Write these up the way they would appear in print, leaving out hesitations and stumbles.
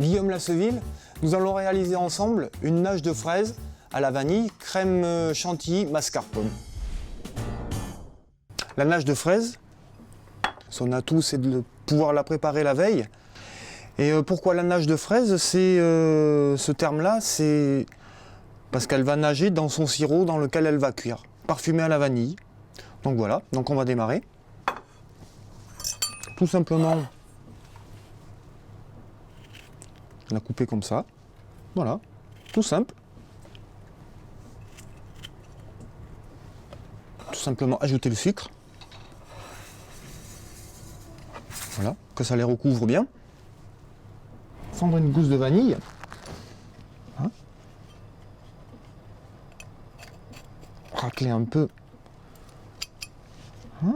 Guillaume Lasseville, nous allons réaliser ensemble une nage de fraises à la vanille, crème chantilly, mascarpone. La nage de fraises, son atout c'est de pouvoir la préparer la veille. Et pourquoi la nage de fraises, ce terme-là, c'est parce qu'elle va nager dans son sirop dans lequel elle va cuire, parfumé à la vanille. Donc voilà, donc on va démarrer. Tout simplement, la couper comme ça. Voilà, tout simple. Tout simplement ajouter le sucre. Voilà, que ça les recouvre bien. Fendre une gousse de vanille. Hein, racler un peu. Hein,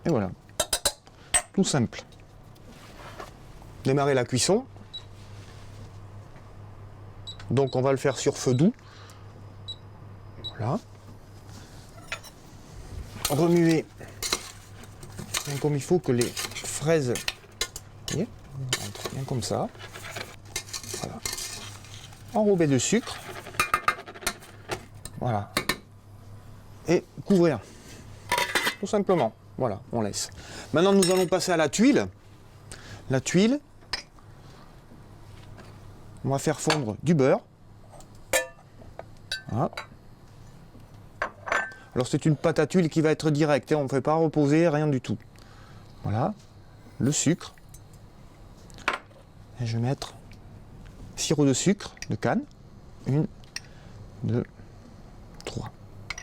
et voilà. Tout simple. Démarrer la cuisson. Donc on va le faire sur feu doux. Voilà. Remuer bien comme il faut que les fraises, vous voyez, entrent bien comme ça. Voilà. Enrober de sucre. Voilà. Et couvrir. Tout simplement. Voilà, on laisse. Maintenant nous allons passer à la tuile. La tuile, on va faire fondre du beurre. Voilà. Alors c'est une pâte à tuile qui va être directe, hein, on ne fait pas reposer, rien du tout. Voilà, le sucre. Et je vais mettre sirop de sucre de canne. 1, 2, 3.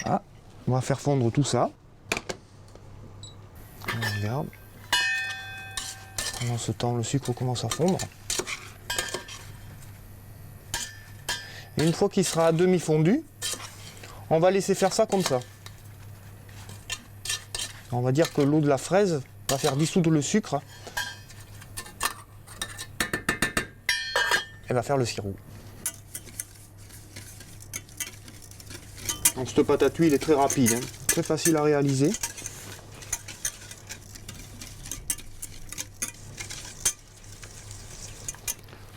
Ah, on va faire fondre tout ça. On regarde. Pendant ce temps, le sucre commence à fondre. Et une fois qu'il sera à demi fondu, on va laisser faire ça comme ça. On va dire que l'eau de la fraise va faire dissoudre le sucre et va faire le sirop. Donc cette pâte à tuile est très rapide, hein, très facile à réaliser.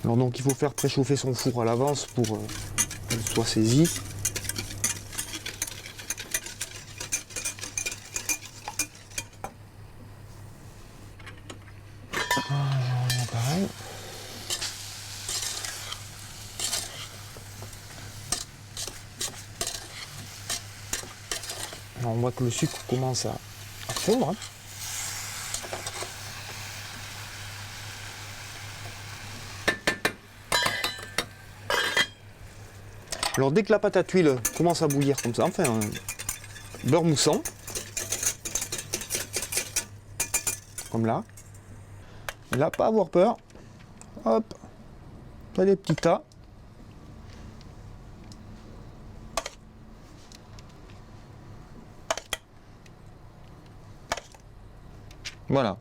Alors donc il faut faire préchauffer son four à l'avance pour qu'elle soit saisie. Pareil. Alors on voit que le sucre commence à fondre. Hein. Alors dès que la pâte à tuile commence à bouillir comme ça, enfin un beurre moussant, comme là, et là pas avoir peur, hop, pas des petits tas. Voilà,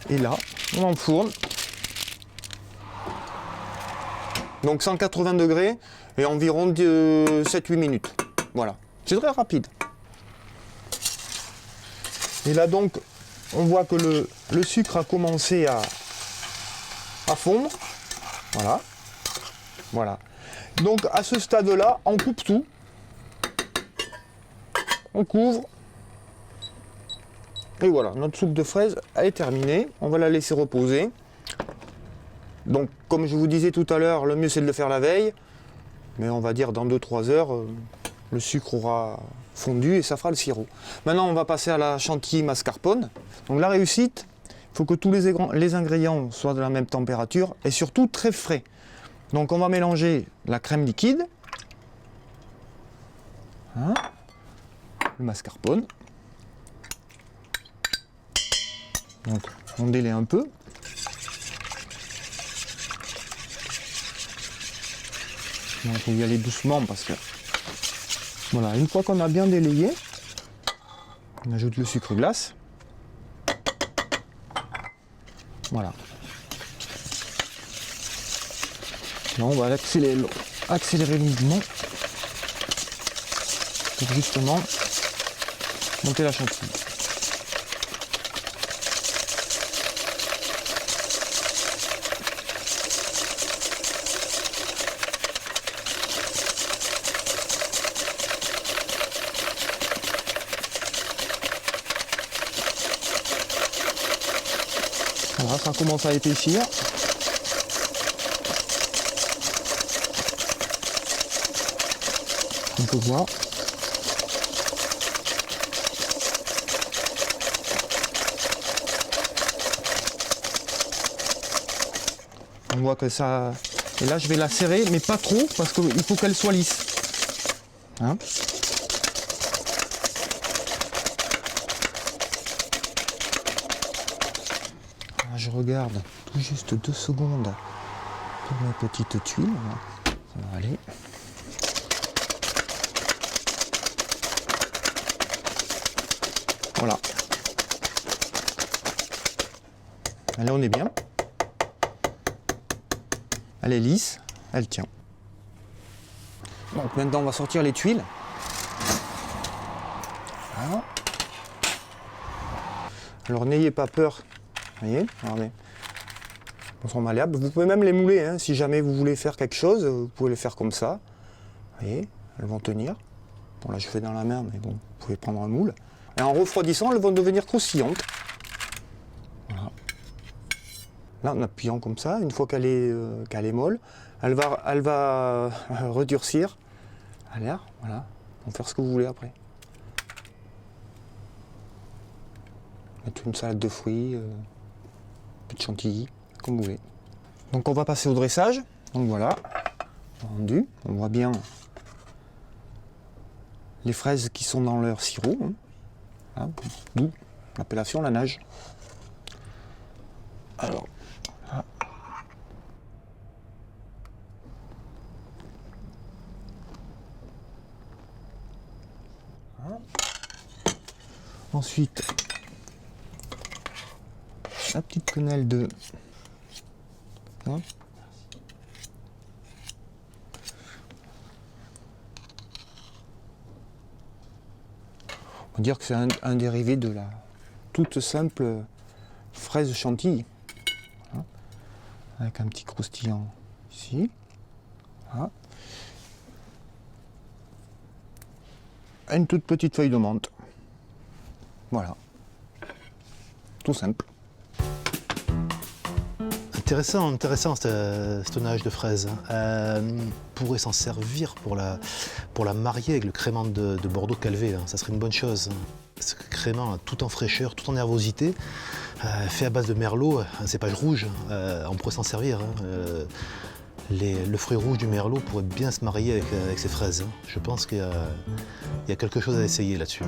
et là on enfourne, donc 180 degrés, et environ 7-8 minutes. Voilà, c'est très rapide. Et là donc, on voit que le sucre a commencé à fondre. Voilà. Voilà. Donc à ce stade-là, on coupe tout. On couvre. Et voilà, notre soupe de fraises est terminée. On va la laisser reposer. Donc comme je vous disais tout à l'heure, le mieux c'est de le faire la veille. Mais on va dire dans 2-3 heures, le sucre aura fondu et ça fera le sirop. Maintenant, on va passer à la chantilly mascarpone. Donc la réussite, il faut que tous les ingrédients soient de la même température et surtout très frais. Donc on va mélanger la crème liquide, hein, le mascarpone. Donc on délaie un peu. Il faut y aller doucement parce que voilà, une fois qu'on a bien délayé, on ajoute le sucre glace. Voilà. Là, on va accélérer le mouvement pour justement monter la chantilly. Voilà, ça commence à épaissir. On peut voir. On voit que ça... Et là, je vais la serrer, mais pas trop, parce qu'il faut qu'elle soit lisse. Hein? Alors, je regarde tout juste 2 secondes pour mes petites tuiles. Ça va aller. Voilà. Et là, on est bien. Elle est lisse, elle tient. Donc maintenant on va sortir les tuiles. Voilà. Alors n'ayez pas peur. Vous voyez, regardez. Elles sont malléables. Vous pouvez même les mouler, hein. Si jamais vous voulez faire quelque chose, vous pouvez les faire comme ça. Vous voyez, elles vont tenir. Bon là je fais dans la main, mais bon, vous pouvez prendre un moule. Et en refroidissant, elles vont devenir croustillantes. Voilà. Là, en appuyant comme ça, une fois qu'elle est molle, elle va redurcir à l'air. Voilà. Pour faire ce que vous voulez après. Mettre une salade de fruits, un peu de chantilly, comme vous voulez. Donc on va passer au dressage. Donc voilà, rendu. On voit bien les fraises qui sont dans leur sirop. Hein. Hein, d'où l'appellation la nage. Alors, voilà. Voilà. Ensuite, la petite quenelle de... Hein. On va dire que c'est un dérivé de la toute simple fraise chantilly. Voilà. Avec un petit croustillant ici. Voilà. Et une toute petite feuille de menthe. Voilà. Tout simple. Intéressant ce tonnage de fraises. On pourrait s'en servir pour la marier avec le crément de Bordeaux Calvé. Ça serait une bonne chose. Ce crément tout en fraîcheur, tout en nervosité, fait à base de merlot, un cépage rouge. On pourrait s'en servir. Le fruit rouge du merlot pourrait bien se marier avec ces fraises. Je pense qu'il y a quelque chose à essayer là-dessus.